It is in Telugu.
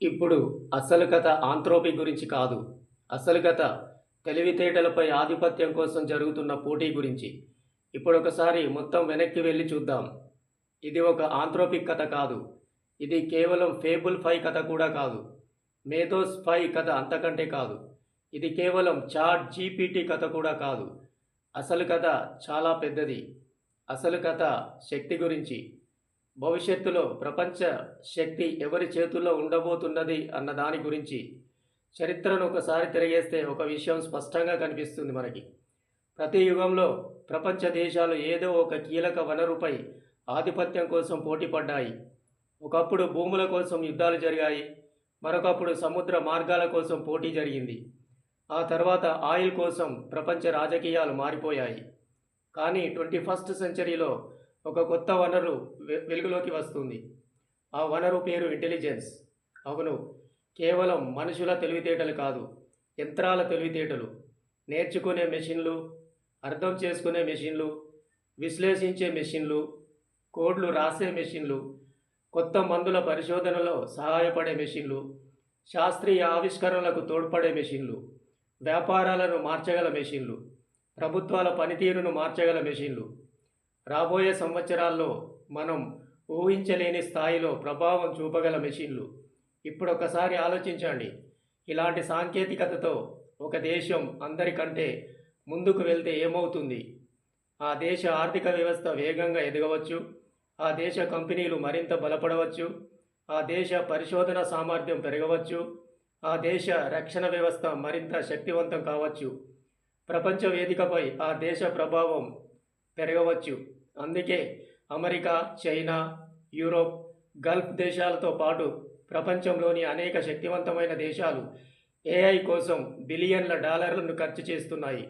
ఇప్పుడు అసలు కథ ఆంత్రోపీ గురించి కాదు. అసలు కథ తెలివితేటలపై ఆధిపత్యం కోసం జరుగుతున్న పోటీ గురించి. ఇప్పుడొకసారి మొత్తం వెనక్కి వెళ్ళి చూద్దాం. ఇది ఒక ఆంత్రోపిక్ కథ కాదు. ఇది కేవలం ఫేబుల్ 5 కథ కూడా కాదు. మేధోస్ 5 కథ అంతకంటే కాదు. ఇది కేవలం చాట్ జీపీటీ కథ కూడా కాదు. అసలు కథ చాలా పెద్దది. అసలు కథ శక్తి గురించి. భవిష్యత్తులో ప్రపంచ శక్తి ఎవరి చేతుల్లో ఉండబోతున్నది అన్న దాని గురించి. చరిత్రను ఒకసారి తిరిగేస్తే ఒక విషయం స్పష్టంగా కనిపిస్తుంది మనకి. ప్రతి యుగంలో ప్రపంచ దేశాలు ఏదో ఒక కీలక వనరుపై ఆధిపత్యం కోసం పోటీ పడ్డాయి. ఒకప్పుడు భూముల కోసం యుద్ధాలు జరిగాయి. మరొకప్పుడు సముద్ర మార్గాల కోసం పోటీ జరిగింది. ఆ తర్వాత ఆయిల్ కోసం ప్రపంచ రాజకీయాలు మారిపోయాయి. కానీ 21st సెంచరీలో ఒక కొత్త వనరు వెలుగులోకి వస్తుంది. ఆ వనరు పేరు ఇంటెలిజెన్స్. అవును, కేవలం మనుషుల తెలివితేటలు కాదు, యంత్రాల తెలివితేటలు. నేర్చుకునే మెషిన్లు, అర్థం చేసుకునే మెషిన్లు, విశ్లేషించే మెషిన్లు, కోడ్లు రాసే మెషిన్లు, కొత్త మందుల పరిశోధనలో సహాయపడే మెషిన్లు, శాస్త్రీయ ఆవిష్కరణలకు తోడ్పడే మెషిన్లు, వ్యాపారాలను మార్చగల మెషిన్లు, ప్రభుత్వాల పనితీరును మార్చగల మెషిన్లు. రాబోయే సంవత్సరాల్లో మనం ఊహించలేని స్థాయిలో ప్రభావం చూపగల మెషిన్లు. ఇప్పుడొకసారి ఆలోచించండి. ఇలాంటి సాంకేతికతతో ఒక దేశం అందరికంటే ముందుకు వెళ్తే ఏమవుతుంది? ఆ దేశ ఆర్థిక వ్యవస్థ వేగంగా ఎదగవచ్చు. ఆ దేశ కంపెనీలు మరింత బలపడవచ్చు. ఆ దేశ పరిశోధన సామర్థ్యం పెరగవచ్చు. ఆ దేశ రక్షణ వ్యవస్థ మరింత శక్తివంతం కావచ్చు. ప్రపంచ వేదికపై ఆ దేశ ప్రభావం పెరగవచ్చు. అందుకే అమెరికా, చైనా, యూరోప్, గల్ఫ్ దేశాలతో పాటు ప్రపంచంలోని అనేక శక్తివంతమైన దేశాలు ఏఐ కోసం బిలియన్ల డాలర్లను ఖర్చు చేస్తున్నాయి.